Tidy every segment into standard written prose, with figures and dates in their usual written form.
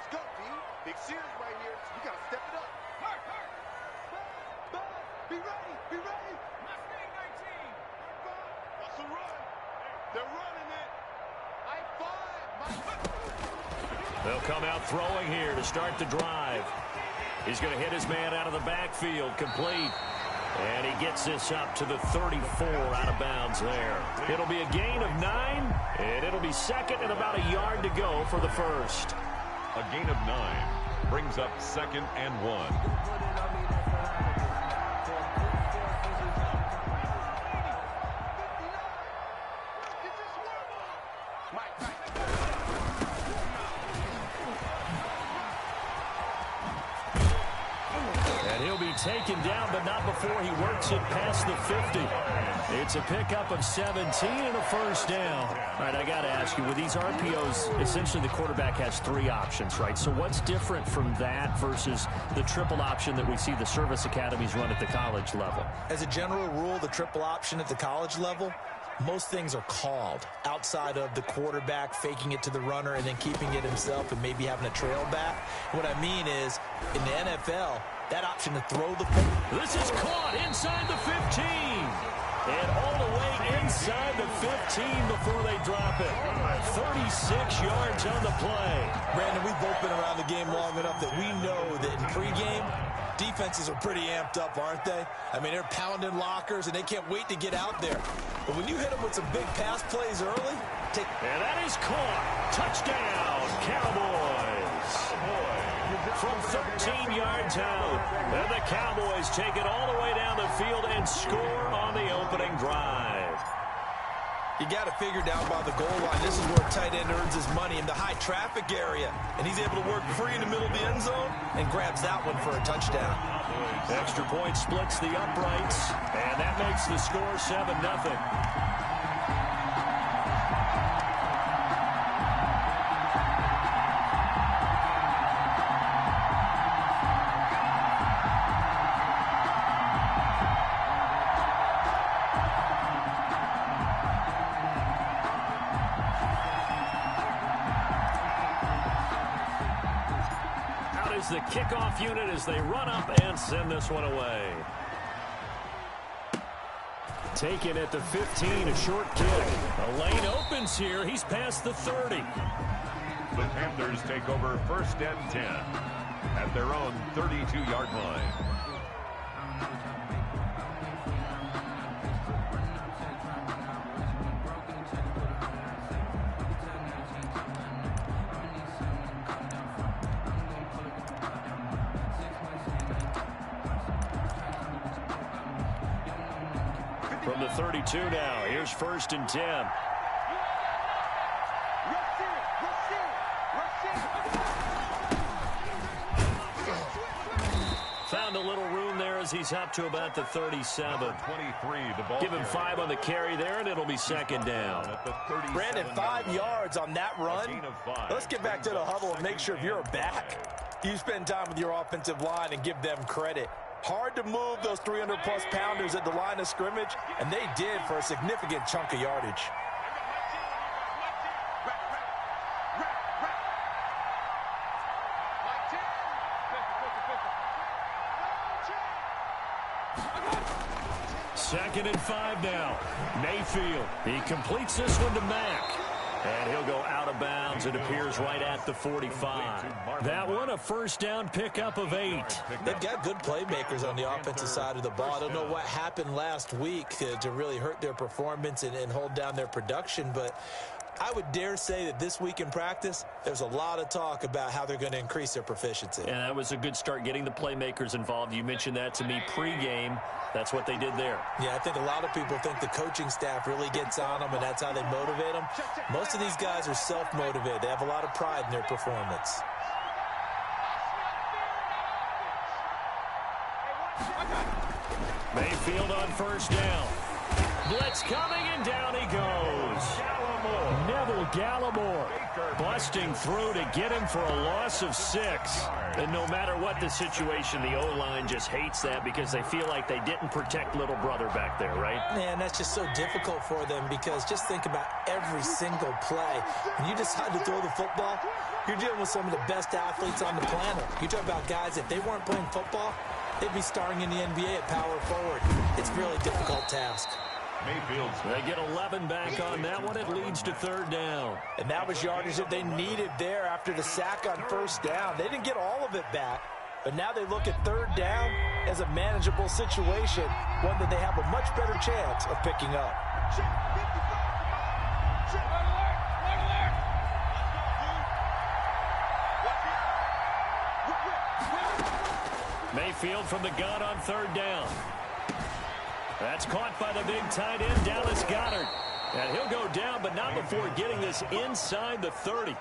Let's go, D. Big series right here, so we got to step it up. Be ready, be ready. Mustang 19. What's the run? They're running it. High five. They'll come out throwing here to start the drive. He's going to hit his man out of the backfield, complete. And he gets this up to the 34 out of bounds there. It'll be a gain of 9, and it'll be second and about a yard to go for the first. A gain of 9 brings up 2nd and 1. Taken down, but not before he works it past the 50. It's a pickup of 17 and a first down. All right, I got to ask you, with these RPOs, essentially the quarterback has 3 options, right? So what's different from that versus the triple option that we see the service academies run at the college level? As a general rule, the triple option at the college level, most things are called outside of the quarterback faking it to the runner and then keeping it himself and maybe having a trail back. What I mean is, in the NFL, that option to throw the ball. This is caught inside the 15. And all the way inside the 15 before they drop it. 36 yards on the play. Brandon, we've both been around the game long enough that we know that in pregame, defenses are pretty amped up, aren't they? I mean, they're pounding lockers, and they can't wait to get out there. But when you hit them with some big pass plays early, and that is caught. Touchdown, Cowboys. From 13 yards out, and the Cowboys take it all the way down the field and score on the opening drive. You got to figure down by the goal line. This is where a tight end earns his money in the high traffic area. And he's able to work free in the middle of the end zone and grabs that one for a touchdown. Extra point splits the uprights, and that makes the score 7-0. The kickoff unit as they run up and send this one away. Taken at the 15, a short kick. A lane opens here. He's past the 30. The Panthers take over 1st and 10 at their own 32-yard line. From the 32 now, here's 1st and 10. Found a little room there as he's up to about the 37. 23, the ball. Give him 5 on the carry there, and it'll be 2nd down. Brandon, 5 yards on that run. Let's get back to the huddle and make sure if you're a back, you spend time with your offensive line and give them credit. Hard to move those 300-plus pounders at the line of scrimmage, and they did for a significant chunk of yardage. Second and 5 now. Mayfield. He completes this one to Mack. And he'll go out of bounds. It appears right at the 45. That one, a first down pickup of 8. They've got good playmakers on the offensive side of the ball. I don't know what happened last week to really hurt their performance and hold down their production, but I would dare say that this week in practice, there's a lot of talk about how they're going to increase their proficiency. And that was a good start getting the playmakers involved. You mentioned that to me pregame. That's what they did there. Yeah, I think a lot of people think the coaching staff really gets on them, and that's how they motivate them. Most of these guys are self-motivated. They have a lot of pride in their performance. Mayfield on first down. Blitz coming, and down he goes. Neville Gallimore busting through to get him for a loss of 6. And no matter what the situation, the O-line just hates that because they feel like they didn't protect little brother back there, right? Man, that's just so difficult for them because just think about every single play. When you decide to throw the football, you're dealing with some of the best athletes on the planet. You talk about guys, if they weren't playing football, they'd be starring in the NBA at power forward. It's a really difficult task. They get 11 back on that one. It leads to third down. And that was yardage that they needed there after the sack on first down. They didn't get all of it back, but now they look at third down as a manageable situation, one that they have a much better chance of picking up. Mayfield from the gun on third down. That's caught by the big tight end, Dallas Goedert. And he'll go down, but not before getting this inside the 30.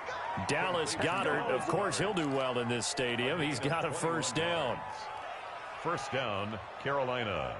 Dallas Goedert, of course, he'll do well in this stadium. He's got a first down. First down, Carolina.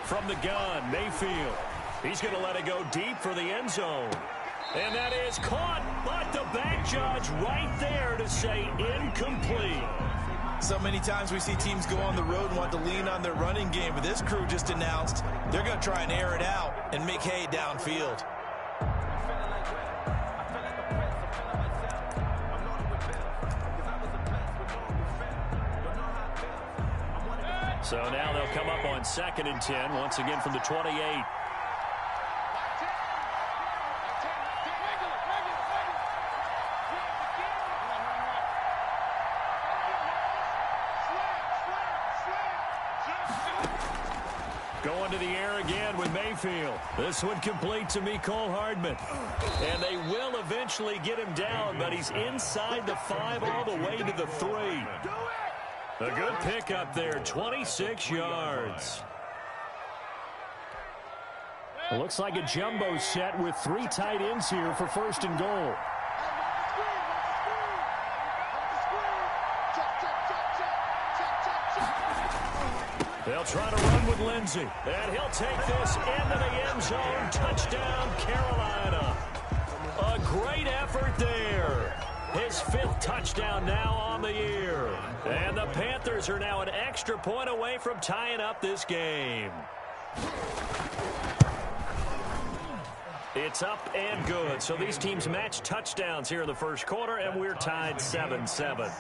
From the gun, Mayfield. He's going to let it go deep for the end zone. And that is caught, but the back judge right there to say incomplete. So many times we see teams go on the road and want to lean on their running game, but this crew just announced they're going to try and air it out and make hay downfield. So now they'll come up on 2nd and 10, once again from the 28. Going to the air again with Mayfield. This one complete to Mecole Hardman. And they will eventually get him down, but he's inside the 5 all the way to the 3. A good pickup there, 26 yards. Looks like a jumbo set with 3 tight ends here for 1st and goal. They'll try to run with Lindsey, and he'll take this into the end zone. Touchdown, Carolina. A great effort there. His 5th touchdown now on the year. And the Panthers are now an extra point away from tying up this game. It's up and good. So these teams match touchdowns here in the first quarter, and we're tied 7-7.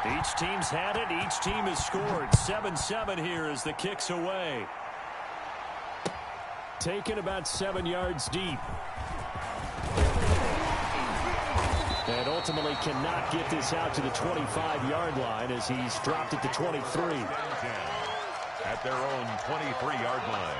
Each team's had it. Each team has scored. 7-7 here as the kick's away. Taken about 7 yards deep. And ultimately cannot get this out to the 25-yard line as he's dropped it to 23. At their own 23-yard line.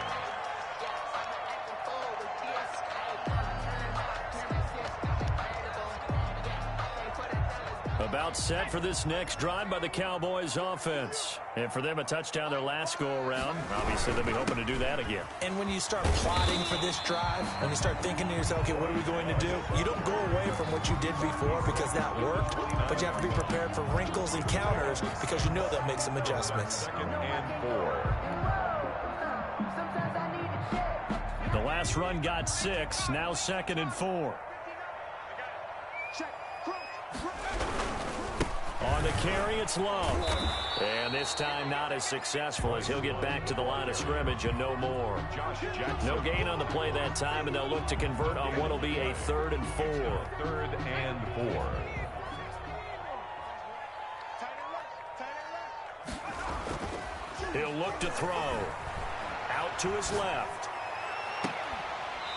About set for this next drive by the Cowboys offense. And for them, a touchdown their last go-around. Obviously, they'll be hoping to do that again. And when you start plotting for this drive, when you start thinking to yourself, okay, what are we going to do? You don't go away from what you did before because that worked, but you have to be prepared for wrinkles and counters because you know they'll make some adjustments. 2nd and 4. The last run got 6, now 2nd and 4. On the carry, it's Love. And this time not as successful as he'll get back to the line of scrimmage and no more. No gain on the play that time, and they'll look to convert on what will be a 3rd and 4. 3rd and 4. He'll look to throw. Out to his left.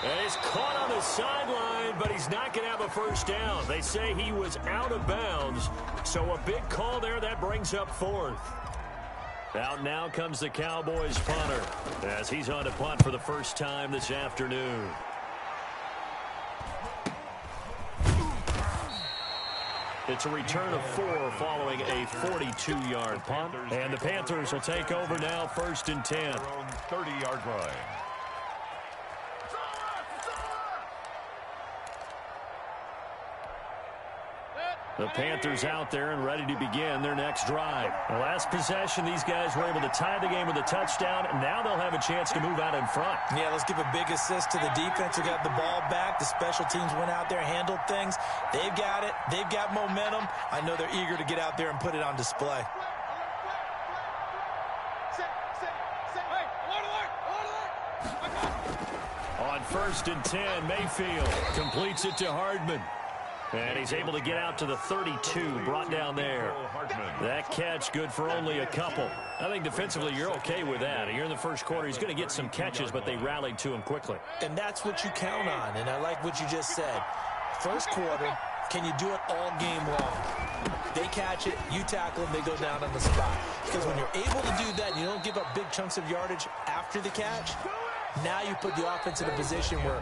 And he's caught on the sideline, but he's not going to have a first down. They say he was out of bounds, so a big call there. That brings up 4th. Out now comes the Cowboys punter as he's on to punt for the first time this afternoon. It's a return of 4 following a 42-yard punt. And the Panthers will take over now, 1st and 10. Their own 30-yard line. The Panthers out there and ready to begin their next drive. The last possession, these guys were able to tie the game with a touchdown, and now they'll have a chance to move out in front. Yeah, let's give a big assist to the defense who got the ball back. The special teams went out there, handled things. They've got it. They've got momentum. I know they're eager to get out there and put it on display. On 1st and 10, Mayfield completes it to Hardman. And he's able to get out to the 32, brought down there. That catch good for only a couple. I think defensively you're okay with that. Here in the first quarter, he's going to get some catches, but they rallied to him quickly. And that's what you count on, and I like what you just said. First quarter, can you do it all game long? They catch it, you tackle them, they go down on the spot. Because when you're able to do that, you don't give up big chunks of yardage after the catch. Now you put the offense in a position where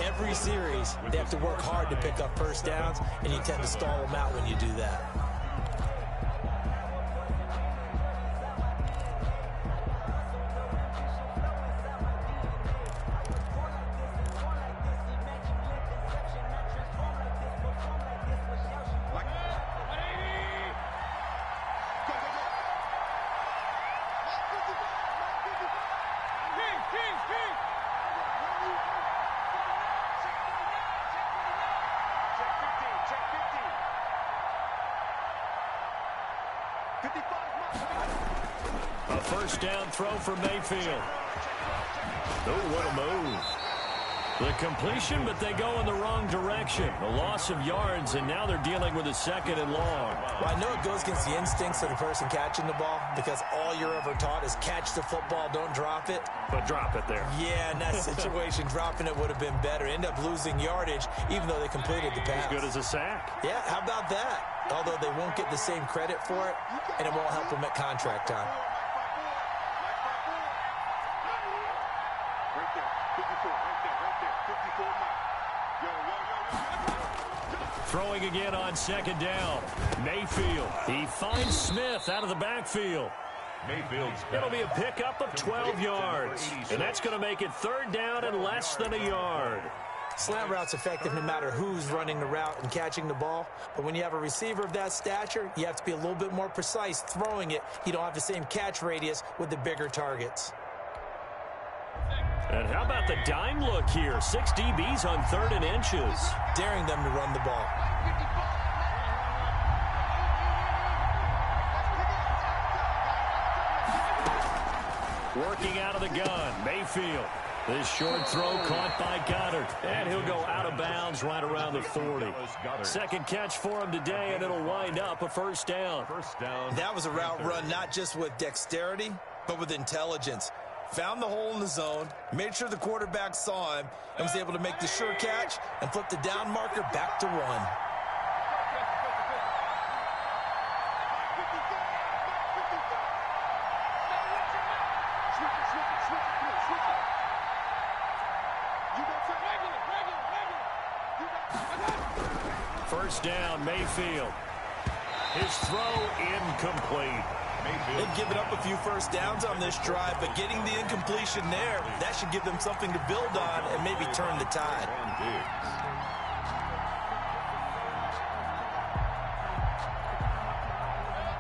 every series they have to work hard to pick up first downs, and you tend to stall them out when you do that. A first down throw for Mayfield. Oh, what a move. The completion, but they go in the wrong direction. A loss of yards, and now they're dealing with a 2nd and long. Well, I know it goes against the instincts of the person catching the ball because all you're ever taught is catch the football, don't drop it. But drop it there. Yeah, in that situation, dropping it would have been better. End up losing yardage, even though they completed the pass. As good as a sack. Yeah, how about that? Although they won't get the same credit for it, and it won't help them at contract time. Throwing again on 2nd down. Mayfield. He finds Smith out of the backfield. Mayfield's It'll be a pickup of 12 yards. And that's going to make it 3rd down and less than a yard. Slant route's effective no matter who's running the route and catching the ball. But when you have a receiver of that stature, you have to be a little bit more precise throwing it. You don't have the same catch radius with the bigger targets. And how about the dime look here? 6 DBs on 3rd and inches. Daring them to run the ball. Working out of the gun, Mayfield. This short throw caught by Goddard. And he'll go out of bounds right around the 40. 2nd catch for him today, and it'll wind up a 1st down. That was a route run not just with dexterity, but with intelligence. Found the hole in the zone, made sure the quarterback saw him, and was able to make the sure catch and flip the down marker back to 1. First down, Mayfield. His throw incomplete. They've given up a few first downs on this drive, but getting the incompletion there, that should give them something to build on and maybe turn the tide.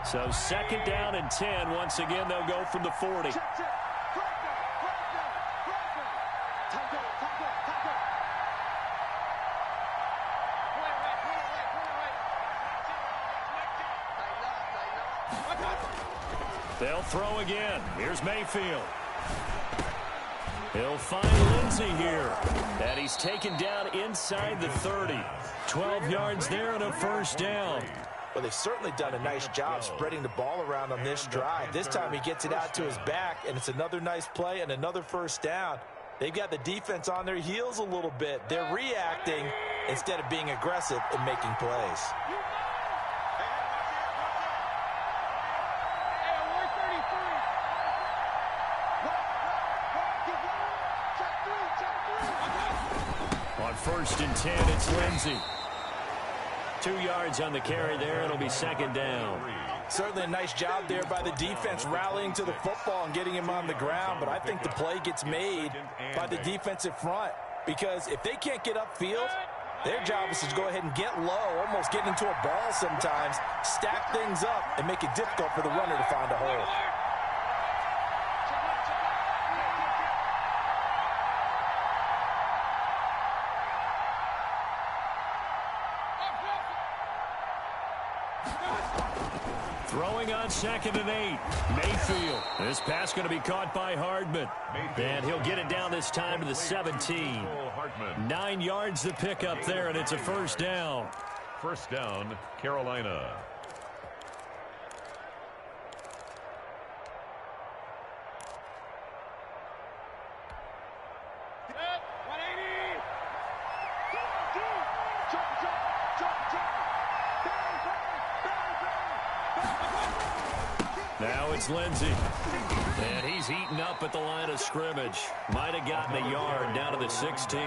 So 2nd down and 10. Once again, they'll go from the 40. They'll throw again. Here's Mayfield. He'll find Lindsey here. And he's taken down inside the 30. 12 yards there and a 1st down. Well, they've certainly done a nice job spreading the ball around on this drive. This time he gets it out to his back, and it's another nice play and another 1st down. They've got the defense on their heels a little bit. They're reacting instead of being aggressive and making plays. On 1st and 10, it's Lindsey. 2 yards on the carry there. It'll be second down. Certainly a nice job there by the defense rallying to the football and getting him on the ground, but I think the play gets made by the defensive front because if they can't get upfield, their job is to go ahead and get low, almost get into a ball sometimes, stack things up, and make it difficult for the runner to find a hole. Throwing on 2nd and 8. Mayfield. This pass going to be caught by Hardman. And he'll get it down this time to the 17. 9 yards to pick up there, and it's a first down. First down, Carolina. Now it's Lindsey. And he's eaten up at the line of scrimmage. Might have gotten a yard down to the 16.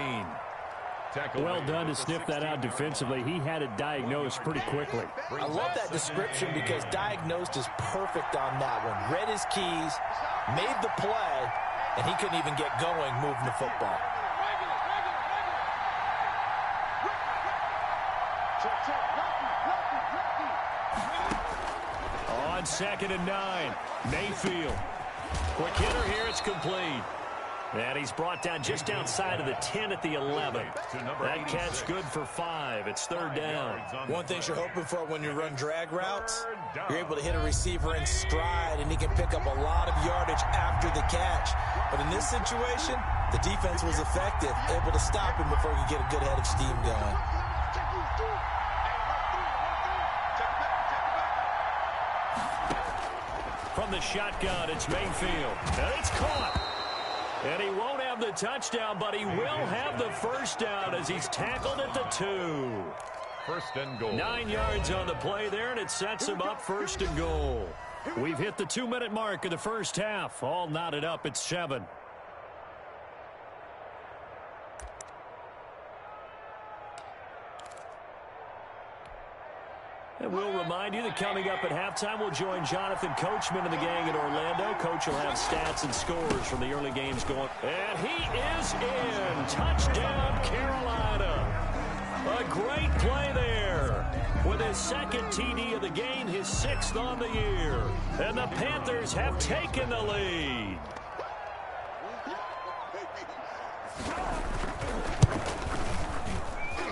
Well done to sniff that out defensively. He had it diagnosed pretty quickly. I love that description because diagnosed is perfect on that one. Read his keys, made the play, and he couldn't even get going moving the football. On 2nd and 9. Mayfield. Quick hitter here. It's complete. And he's brought down just outside of the 10 at the 11. That catch good for 5. It's third down. One thing you're hoping for when you run drag routes, you're able to hit a receiver in stride, and he can pick up a lot of yardage after the catch. But in this situation, the defense was effective, able to stop him before he could get a good head of steam going. From the shotgun, it's Mayfield. And it's caught. And he won't have the touchdown, but he will have the first down as he's tackled at the 2. First and goal. 9 yards on the play there, and it sets him up first and goal. We've hit the 2-minute mark of the first half. All knotted up at 7. And we'll remind you that coming up at halftime, we'll join Jonathan Coachman and the gang in Orlando. Coach will have stats and scores from the early games going. And he is in. Touchdown, Carolina. A great play there. With his second TD of the game, his 6th on the year. And the Panthers have taken the lead.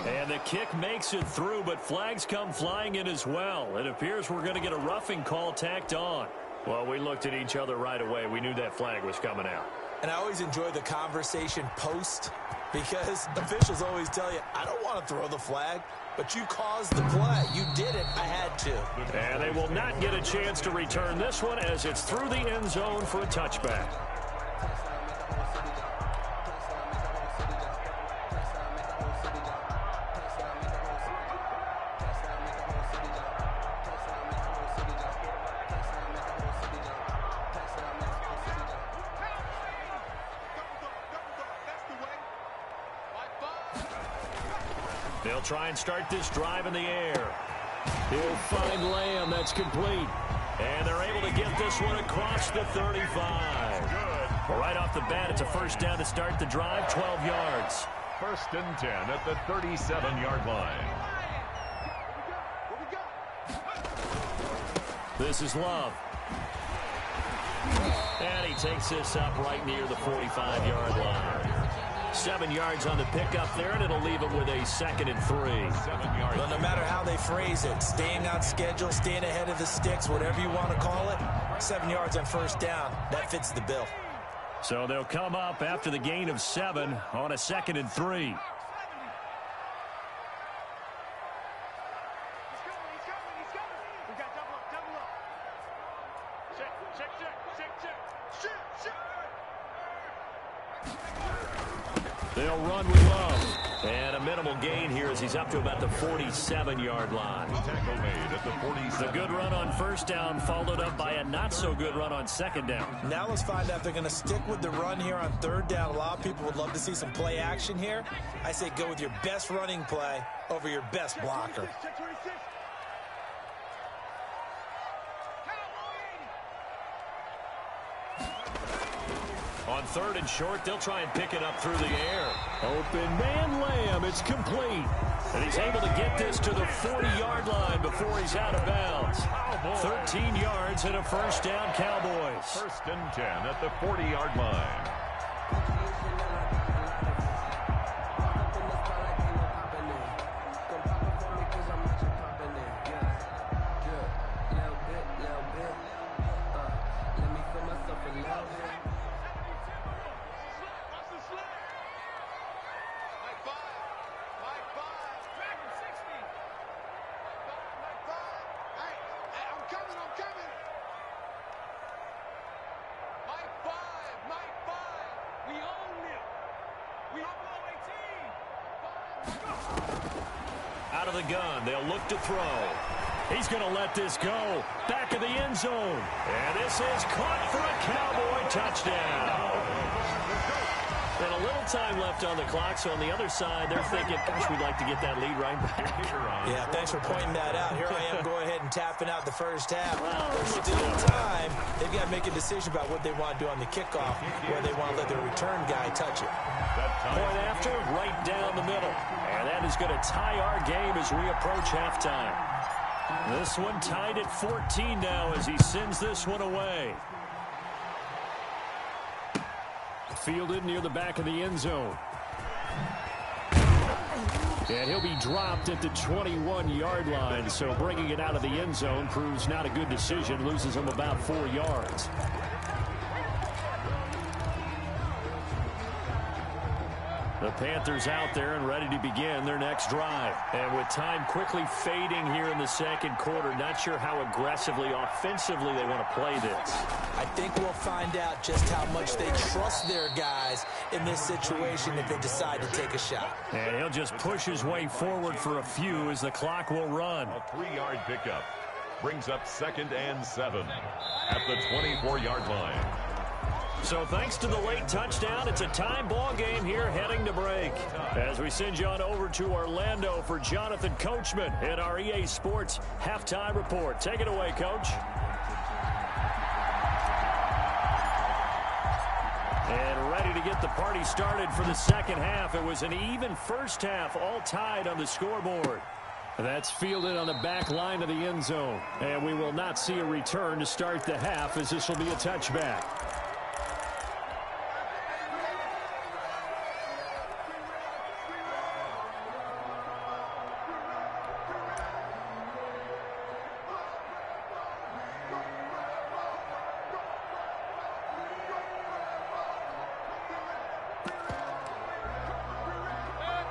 And the kick makes it through, but flags come flying in as well. It appears we're going to get a roughing call tacked on. Well, we looked at each other right away. We knew that flag was coming out. And I always enjoy the conversation post because officials always tell you, I don't want to throw the flag, but you caused the play. You did it. I had to. And they will not get a chance to return this one as it's through the end zone for a touchback. They'll try and start this drive in the air. He'll find Lamb. That's complete. And they're able to get this one across the 35. Well, right off the bat, it's a first down to start the drive, 12 yards. First and 10 at the 37-yard line. This is Love. And he takes this up right near the 45-yard line. 7 yards on the pickup there, and it'll leave him with a 2nd and 3. 7 yards. Well, no matter how they phrase it, staying on schedule, staying ahead of the sticks, whatever you want to call it, 7 yards on first down, that fits the bill. So they'll come up after the gain of 7 on a 2nd and 3. They'll run with Love. And a minimal gain here as he's up to about the 47-yard line. Tackle made at the 47. The good run on first down followed up by a not-so-good run on second down. Now let's find out if they're going to stick with the run here on third down. A lot of people would love to see some play action here. I say go with your best running play over your best blocker. On third and short, they'll try and pick it up through the air. Open man Lamb, it's complete. And he's able to get this to the 40-yard line before he's out of bounds. 13 yards and a first down, Cowboys. First and 10 at the 40-yard line. Out of the gun, they'll look to throw. He's going to let this go. Back of the end zone. And this is caught for a Cowboy touchdown. And a little time left on the clock, so on the other side, they're thinking, gosh, we'd like to get that lead right back. Yeah, thanks for pointing that out. Here I am going ahead and tapping out the first half. There's still time. They've got to make a decision about what they want to do on the kickoff, where they want to let their return guy touch it. Point after, right down the middle. And that is going to tie our game as we approach halftime. This one tied at 14 now as he sends this one away. Fielded near the back of the end zone. And he'll be dropped at the 21-yard line, so bringing it out of the end zone proves not a good decision, loses him about 4 yards. The Panthers out there and ready to begin their next drive. And with time quickly fading here in the second quarter, not sure how aggressively, offensively they want to play this. I think we'll find out just how much they trust their guys in this situation if they decide to take a shot. And he'll just push his way forward for a few as the clock will run. A 3-yard pickup brings up 2nd and 7 at the 24-yard line. So thanks to the late touchdown, it's a tie ball game here heading to break. As we send you on over to Orlando for Jonathan Coachman in our EA Sports Halftime Report. Take it away, Coach. And ready to get the party started for the second half. It was an even first half, all tied on the scoreboard. That's fielded on the back line of the end zone. And we will not see a return to start the half as this will be a touchback.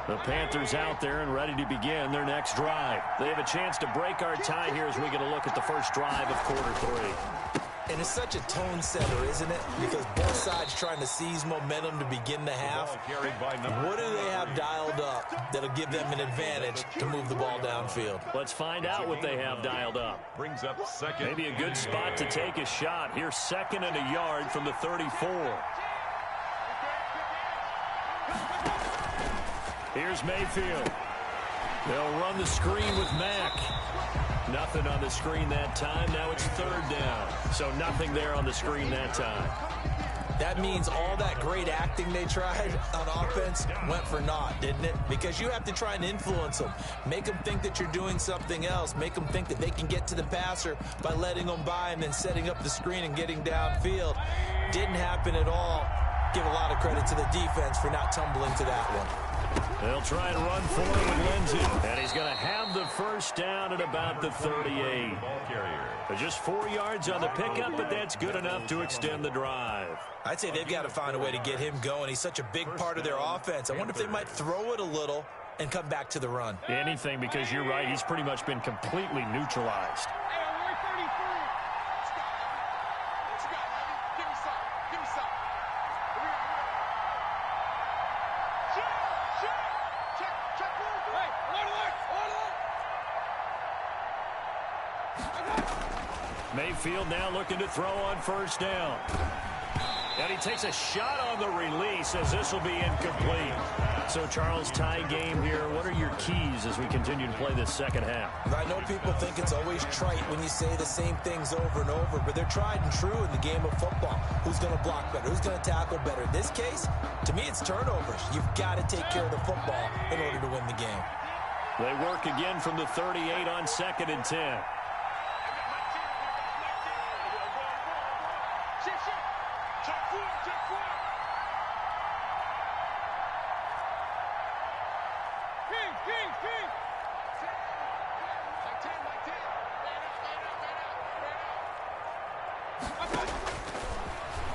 The Panthers out there and ready to begin their next drive. They have a chance to break our tie here as we get a look at the first drive of quarter three. And it's such a tone setter, isn't it? Because both sides trying to seize momentum to begin the half. What do they have dialed up that'll give them an advantage to move the ball downfield? Let's find out what they have dialed up. Brings up 2nd. Maybe a good spot to take a shot. Here's 2nd and a yard from the 34. Here's Mayfield. They'll run the screen with Mack. Nothing on the screen that time. Now it's 3rd down. So nothing there on the screen that time. That means all that great acting they tried on offense went for naught, didn't it? Because you have to try and influence them. Make them think that you're doing something else. Make them think that they can get to the passer by letting them by and then setting up the screen and getting downfield. Didn't happen at all. Give a lot of credit to the defense for not tumbling to that one. They'll try and run for it with Lindsey. And he's going to have the first down at about the 38. Just 4 yards on the pickup, but that's good enough to extend the drive. I'd say they've got to find a way to get him going. He's such a big part of their offense. I wonder if they might throw it a little and come back to the run. Anything, because you're right. He's pretty much been completely neutralized. Check. Mayfield now looking to throw on first down. And he takes a shot on the release as this will be incomplete. So, Charles, tie game here. What are your keys as we continue to play this second half? I know people think it's always trite when you say the same things over and over, but they're tried and true in the game of football. Who's going to block better? Who's going to tackle better? In this case, to me, it's turnovers. You've got to take care of the football in order to win the game. They work again from the 38 on 2nd and 10.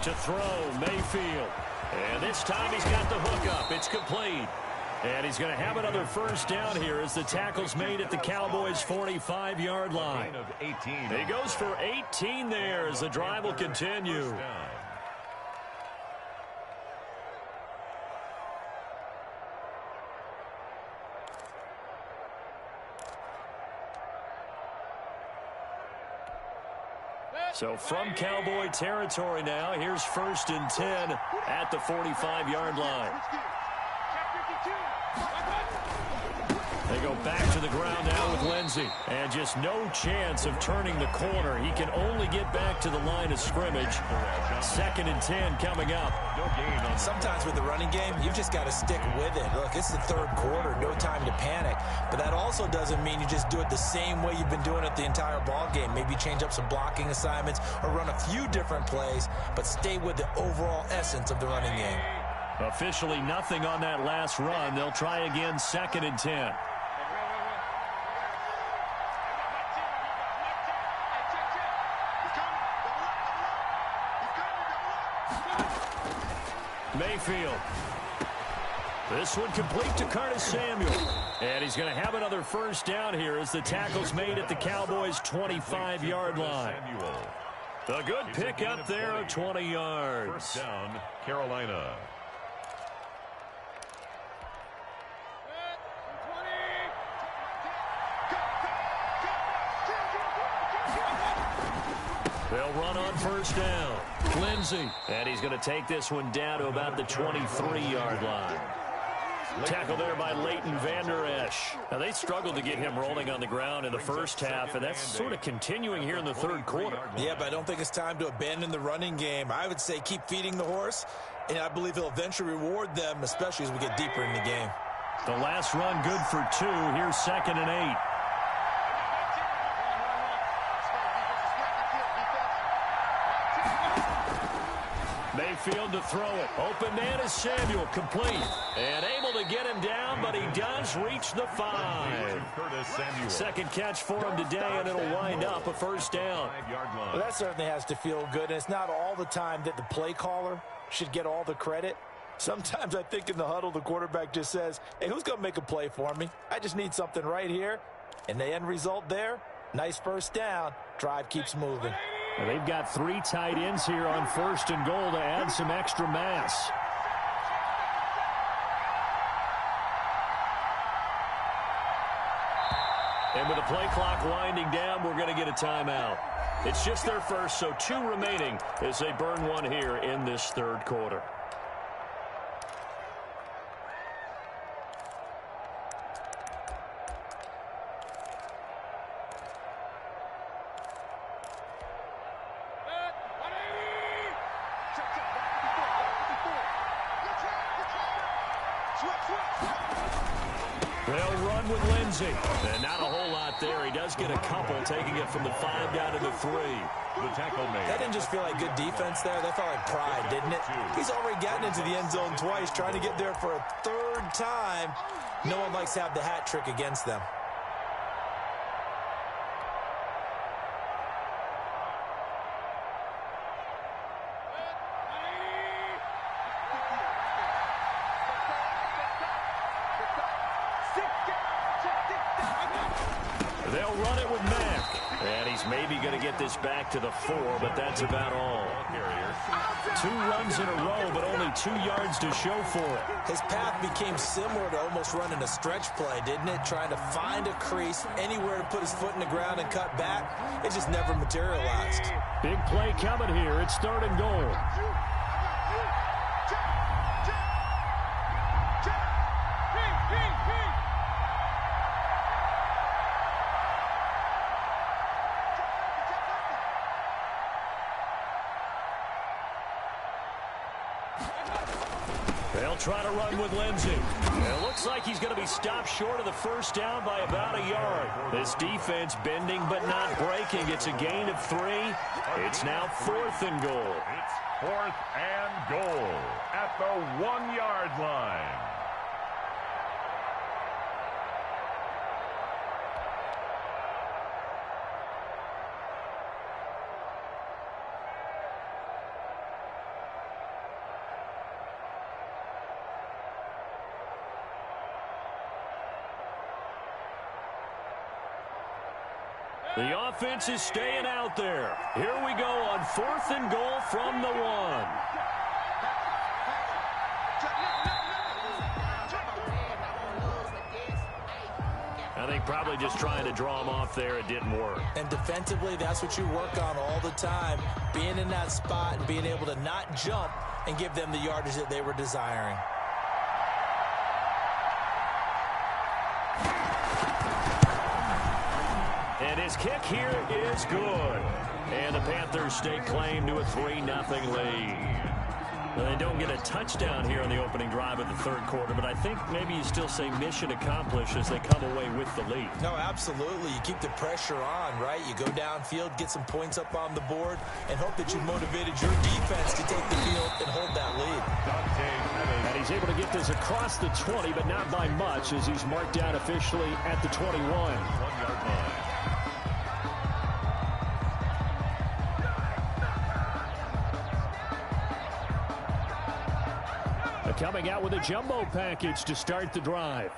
To throw, Mayfield. And this time he's got the hook up. It's complete. And he's going to have another first down here as the tackle's made at the Cowboys' 45-yard line. He goes for 18 there as the drive will continue. So from Cowboy territory now, here's 1st and 10 at the 45-yard line. They go back to the ground now with Lindsey. And just no chance of turning the corner. He can only get back to the line of scrimmage. 2nd and 10 coming up. Sometimes with the running game, you've just got to stick with it. Look, it's the 3rd quarter, no time to panic. But that also doesn't mean you just do it the same way you've been doing it the entire ball game. Maybe change up some blocking assignments or run a few different plays, but stay with the overall essence of the running game. Officially nothing on that last run. They'll try again, 2nd and 10. Mayfield. This one complete to Curtis Samuel. And he's going to have another first down here as the tackle's made at the Cowboys' 25-yard line. A good pick up there of 20 yards. First down, Carolina. They'll run on first down. Lindsey. And he's going to take this one down to about the 23-yard line. Tackle there by Leighton Vander Esch. Now, they struggled to get him rolling on the ground in the first half, and that's sort of continuing here in the 3rd quarter. Yeah, but I don't think it's time to abandon the running game. I would say keep feeding the horse, and I believe he'll eventually reward them, especially as we get deeper in the game. The last run good for 2. Here's 2nd and 8. Mayfield to throw it. Open man is Samuel, complete. And able to get him down, but he does reach the 5. Second catch for him today, and it'll wind up a first down. Well, that certainly has to feel good, and it's not all the time that the play caller should get all the credit. Sometimes I think in the huddle, the quarterback just says, hey, who's going to make a play for me? I just need something right here. And the end result there, nice first down. Drive keeps moving. Well, they've got 3 tight ends here on 1st and goal to add some extra mass. And with the play clock winding down, we're going to get a timeout. It's just their first, so 2 remaining as they burn one here in this 3rd quarter. They'll run with Lindsey. And not a whole lot there. He does get a couple, taking it from the 5 down to the 3. The tackle made. That didn't just feel like good defense there. That felt like pride, didn't it? He's already gotten into the end zone twice, trying to get there for a 3rd time. No one likes to have the hat trick against them. They'll run it with Mack. And he's maybe going to get this back to the 4, but that's about all. 2 runs in a row, but only 2 yards to show for it. His path became similar to almost running a stretch play, didn't it? Trying to find a crease, anywhere to put his foot in the ground and cut back. It just never materialized. Big play coming here. It's 3rd and goal. They'll try to run with Lindsey. It looks like he's going to be stopped short of the first down by about a yard. This defense bending but not breaking. It's a gain of 3. It's now 4th and goal. It's 4th and goal at the 1-yard line. The offense is staying out there. Here we go on 4th and goal from the 1. I think probably just trying to draw him off there. It didn't work. And defensively, that's what you work on all the time. Being in that spot and being able to not jump and give them the yardage that they were desiring. And his kick here is good. And the Panthers stake claim to a 3-0 lead. Well, they don't get a touchdown here on the opening drive of the 3rd quarter, but I think maybe you still say mission accomplished as they come away with the lead. No, absolutely. You keep the pressure on, right? You go downfield, get some points up on the board, and hope that you've motivated your defense to take the field and hold that lead. And he's able to get this across the 20, but not by much, as he's marked down officially at the 21. 1-yard line. Coming out with a jumbo package to start the drive.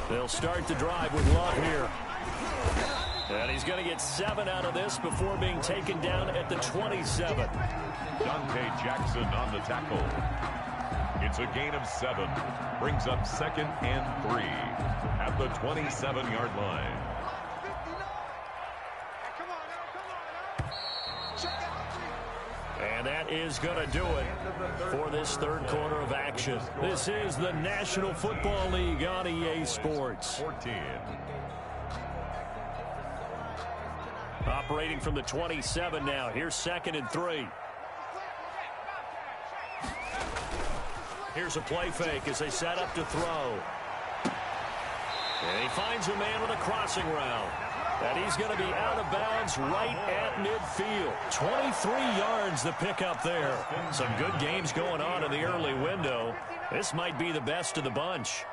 They'll start the drive with Love here. And he's going to get 7 out of this before being taken down at the 27. Dante Jackson on the tackle. It's a gain of 7. Brings up 2nd and 3 at the 27-yard line. And that is going to do it for this 3rd quarter of action. This is the National Football League on EA Sports. 14. Operating from the 27 now. Here's 2nd and 3. Here's a play fake as they set up to throw. And he finds a man with a crossing route. And he's going to be out of bounds right at midfield. 23 yards the pickup there. Some good games going on in the early window. This might be the best of the bunch.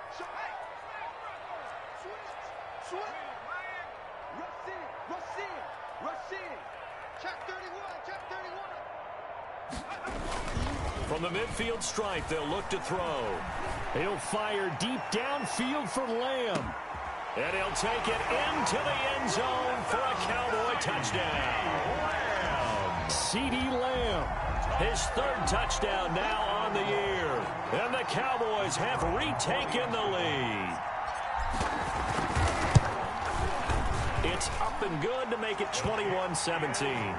From the midfield stripe, they'll look to throw. He'll fire deep downfield for Lamb. And he'll take it into the end zone for a Cowboy touchdown. CeeDee Lamb. His 3rd touchdown now on the year. And the Cowboys have retaken the lead. It's up and good to make it 21-17.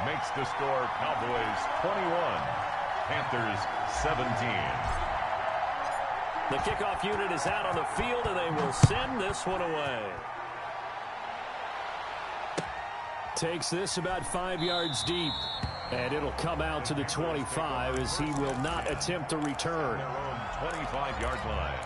Makes the score Cowboys 21, Panthers 17. The kickoff unit is out on the field, and they will send this one away. Takes this about 5 yards deep. And it'll come out to the 25 as he will not attempt to return. Their own 25-yard line.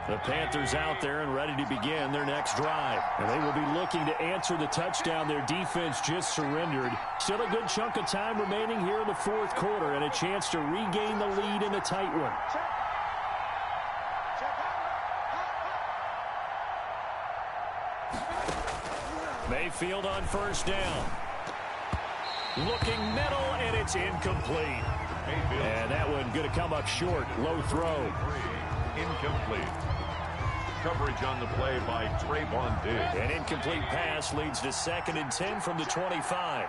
The Panthers out there and ready to begin their next drive. And they will be looking to answer the touchdown their defense just surrendered. Still a good chunk of time remaining here in the 4th quarter and a chance to regain the lead in a tight one. Mayfield on first down. Looking middle, and it's incomplete. And that one going to come up short. Low throw. Incomplete. Coverage on the play by Trayvon Diggs. An incomplete pass leads to 2nd and 10 from the 25.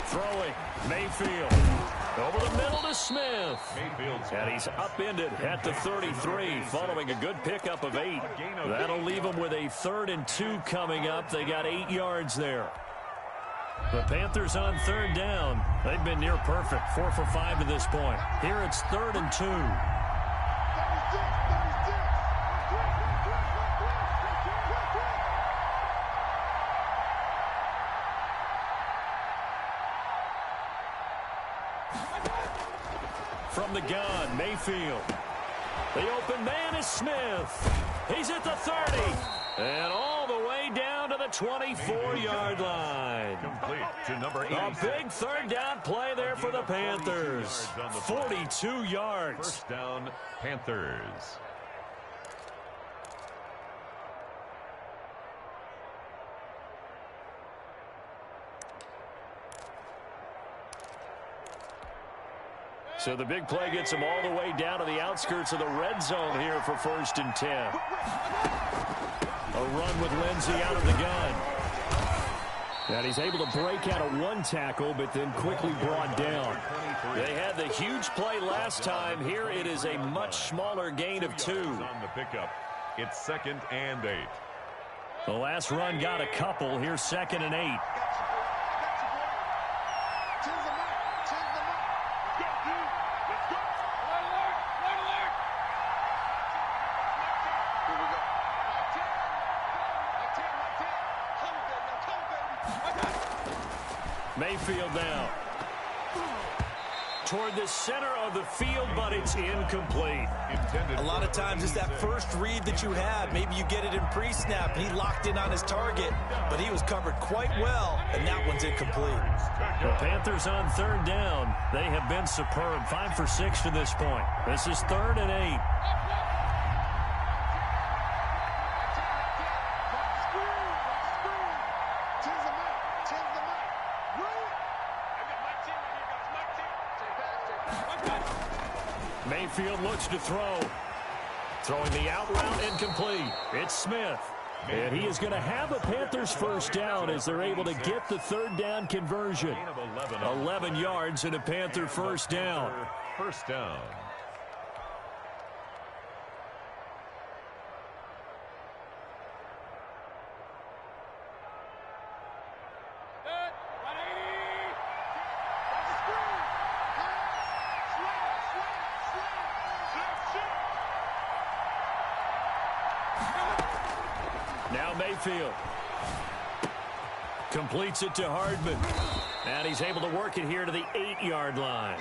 Throwing, Mayfield. Over the middle to Smith. And he's upended at the 33, following a good pickup of 8. That'll leave him with a 3rd and 2 coming up. They got 8 yards there. The Panthers on 3rd down. They've been near perfect, 4 for 5 to this point. Here it's 3rd and 2. From the gun, Mayfield. The open man is Smith. He's at the 30. And all the way down to the 24-yard line. Complete to number 8. A big 3rd down play there for the Panthers. 42 yards. First down, Panthers. So the big play gets him all the way down to the outskirts of the red zone here for 1st and 10. A run with Lindsey out of the gun. And he's able to break out of 1 tackle, but then quickly brought down. They had the huge play last time. Here it is a much smaller gain of 2. On the pickup, it's 2nd and 8. The last run got a couple. Here's 2nd and 8. Mayfield now. Toward the center of the field, but it's incomplete. A lot of times it's that first read that you had. Maybe you get it in pre-snap. He locked in on his target, but he was covered quite well, and that one's incomplete. The Panthers on 3rd down. They have been superb. 5 for 6 to this point. This is 3rd and 8. Mayfield looks to throw. Throwing the out route incomplete. It's Smith. And he is going to have a Panthers first down as they're able to get the 3rd down conversion. 11 yards and a Panther first down. First down. Now Mayfield completes it to Hardman. And he's able to work it here to the 8-yard line.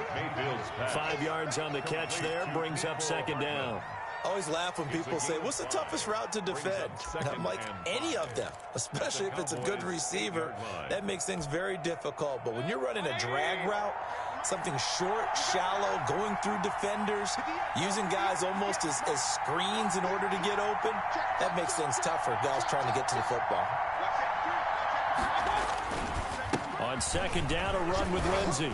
5 yards on the catch there, brings up 2nd down. I always laugh when people say, what's the toughest route to defend? And I'm like, any of them, especially if it's a good receiver. That makes things very difficult. But when you're running a drag route, something short, shallow, going through defenders, using guys almost as screens in order to get open, that makes things tough for guys trying to get to the football. On 2nd down, a run with Lindsey.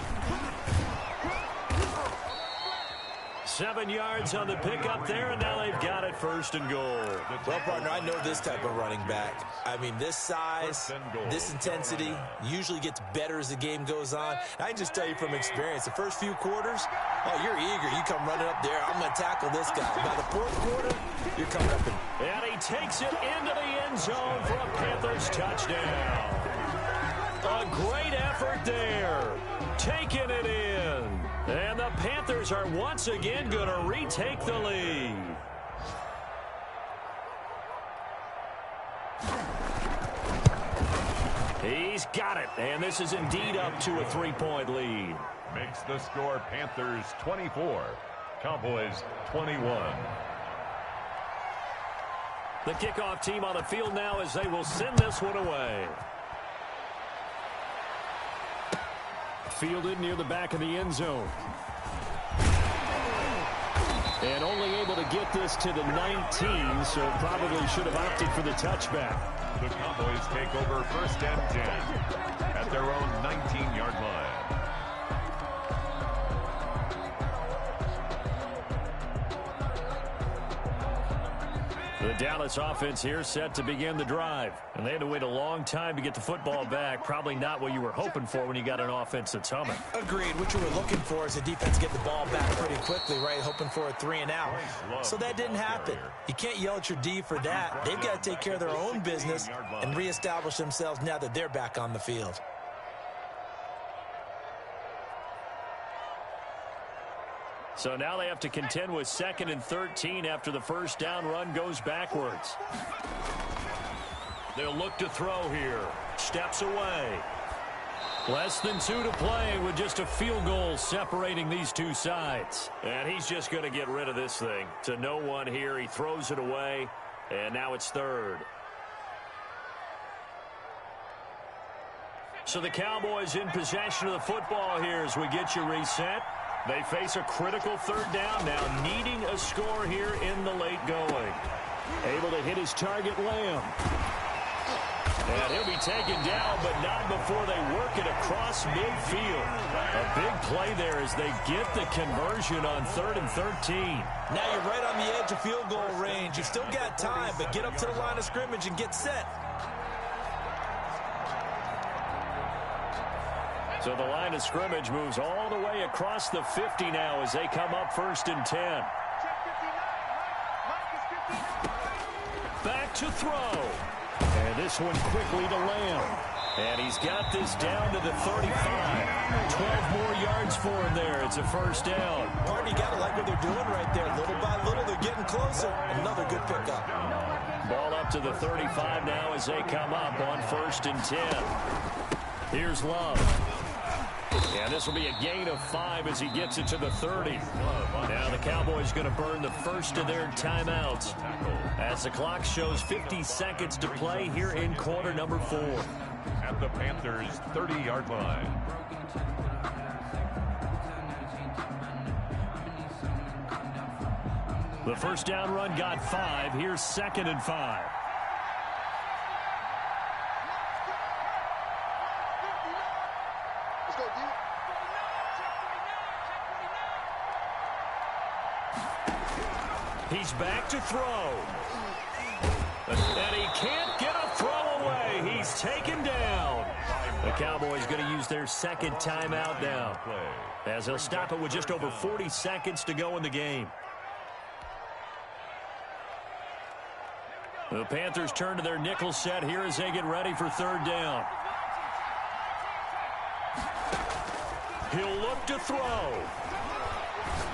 7 yards on the pickup there, and now they've got it 1st and goal. Well, partner, I know this type of running back. I mean, this size, this intensity usually gets better as the game goes on. I can just tell you from experience, the first few quarters, oh, you're eager. You come running up there. I'm going to tackle this guy. By the 4th quarter, you're coming up. And he takes it into the end zone for a Panthers touchdown. A great effort there. Taking it in. And the Panthers are once again going to retake the lead. He's got it. And this is indeed up to a 3-point lead. Makes the score Panthers 24, Cowboys 21. The kickoff team on the field now as they will send this one away. fielded near the back of the end zone. And only able to get this to the 19, so probably should have opted for the touchback. The Cowboys take over 1st and 10 at their own 19-yard line. The Dallas offense here set to begin the drive. And they had to wait a long time to get the football back. Probably not what you were hoping for when you got an offense that's humming. Agreed. What you were looking for is a defense get the ball back pretty quickly, right? Hoping for a 3 and out. So that didn't happen. You can't yell at your D for that. They've got to take care of their own business and reestablish themselves now that they're back on the field. So now they have to contend with 2nd and 13 after the first down run goes backwards. They'll look to throw here. Steps away. Less than 2 to play with just a field goal separating these two sides. And he's just going to get rid of this thing. To no one here. He throws it away. And now it's 3rd. So the Cowboys in possession of the football here as we get you reset. They face a critical 3rd down now, needing a score here in the late going. Able to hit his target, Lamb. And he'll be taken down, but not before they work it across midfield. A big play there as they get the conversion on 3rd and 13. Now you're right on the edge of field goal range. You've still got time, but get up to the line of scrimmage and get set. So the line of scrimmage moves all the way across the 50 now as they come up 1st and 10. Back to throw. And this one quickly to Lamb. And he's got this down to the 35. 12 more yards for him there. It's a 1st down. Partner, you got to like what they're doing right there. Little by little, they're getting closer. Another good pickup. Ball up to the 35 now as they come up on 1st and 10. Here's Love. And this will be a gain of 5 as he gets it to the 30. Now the Cowboys going to burn the first of their timeouts as the clock shows 50 seconds to play here in quarter number 4. At the Panthers' 30-yard line. The first down run got 5. Here's 2nd and 5. He's back to throw. And he can't get a throw away. He's taken down. The Cowboys going to use their 2nd timeout now as they'll stop it with just over 40 seconds to go in the game. The Panthers turn to their nickel set here as they get ready for 3rd down. He'll look to throw.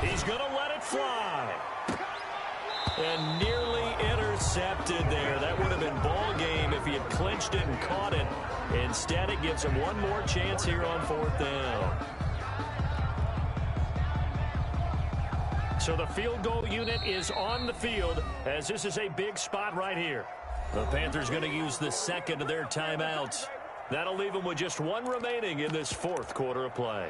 He's going to let it fly. And nearly intercepted there. That would have been ball game if he had clinched it and caught it. Instead, it gives him one more chance here on 4th down. So the field goal unit is on the field as this is a big spot right here. The Panthers going to use the 2nd of their timeouts. That'll leave them with just 1 remaining in this 4th quarter of play.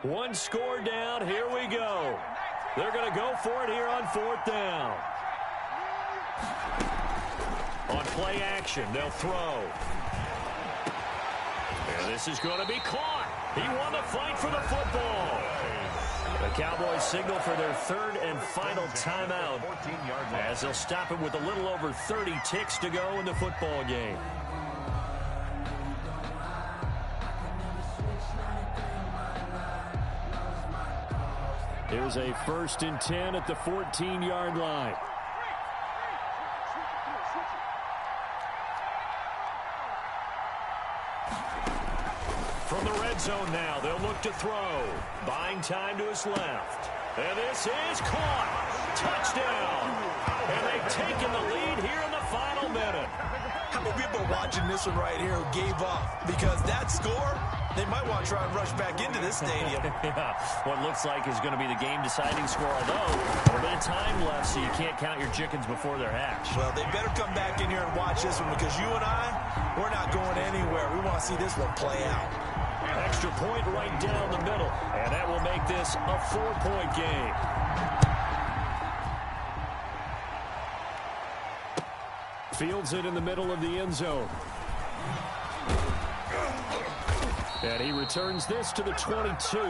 One score down. Here we go. They're going to go for it here on 4th down. On play action, they'll throw. And this is going to be caught. He won the fight for the football. The Cowboys signal for their 3rd and final timeout as they'll stop it with a little over 30 ticks to go in the football game. Here's a 1st and 10 at the 14-yard line. From the red zone now, they'll look to throw. Buying time to his left. And this is caught. Touchdown. And they've taken the lead here in the final minute. How many people are watching this one right here who gave up? Because that score, they might want to try and rush back into this stadium. Yeah, what looks like is going to be the game-deciding score, although a little bit of time left, so you can't count your chickens before they're hatched. Well, they better come back in here and watch this one, because you and I, we're not going anywhere. We want to see this one play out. Extra point right down the middle, and that will make this a 4-point game. Fields it in the middle of the end zone. And he returns this to the 22. The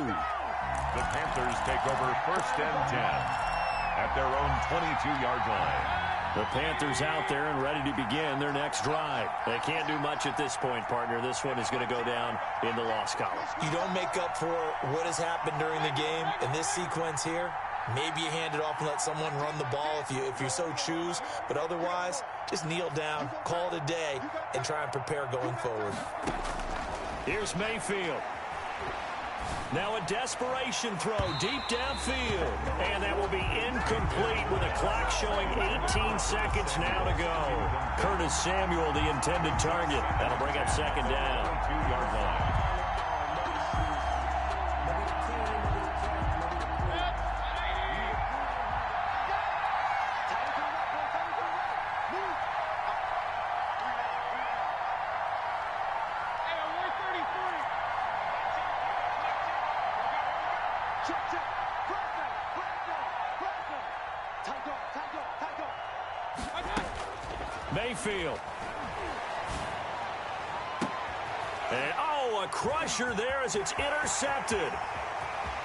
Panthers take over 1st and 10 at their own 22-yard line. The Panthers out there and ready to begin their next drive. They can't do much at this point, partner. This one is going to go down in the loss column. You don't make up for what has happened during the game in this sequence here. Maybe you hand it off and let someone run the ball if you so choose. But otherwise, just kneel down, call it a day, and try and prepare going forward. Here's Mayfield. Now a desperation throw deep downfield. And that will be incomplete with a clock showing 18 seconds now to go. Curtis Samuel, the intended target. That'll bring up 2nd down. 2-yard line. Mayfield. And, a crusher there as it's intercepted.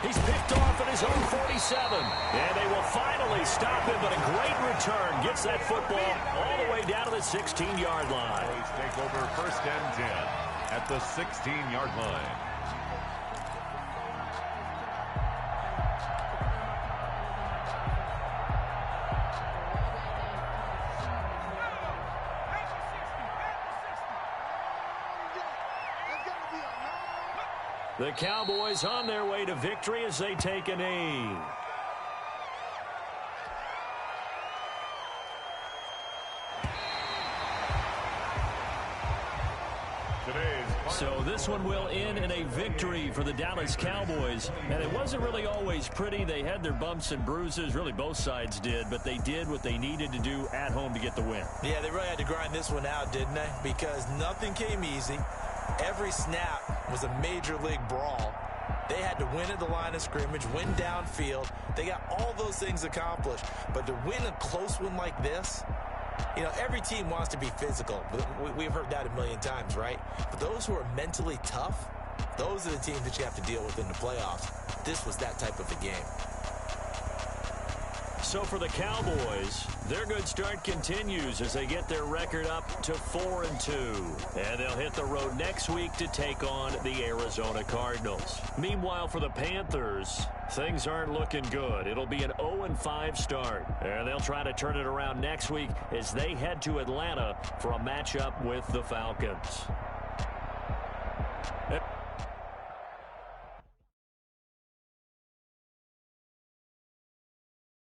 He's picked off at his own 47. And they will finally stop him, but a great return. Gets that football all the way down to the 16-yard line. Let's take over 1st and 10 at the 16-yard line. The Cowboys on their way to victory as they take a knee. So this one will end in a victory for the Dallas Cowboys. And it wasn't really always pretty. They had their bumps and bruises. Really, both sides did. But they did what they needed to do at home to get the win. Yeah, they really had to grind this one out, didn't they? Because nothing came easy. Every snap was a major league brawl. They had to win at the line of scrimmage, win downfield. They got all those things accomplished. But to win a close one like this, you know, every team wants to be physical. We've heard that a million times, right? But those who are mentally tough, those are the teams that you have to deal with in the playoffs. This was that type of a game. So for the Cowboys, their good start continues as they get their record up to 4-2. And they'll hit the road next week to take on the Arizona Cardinals. Meanwhile, for the Panthers, things aren't looking good. It'll be an 0-5 start. And they'll try to turn it around next week as they head to Atlanta for a matchup with the Falcons.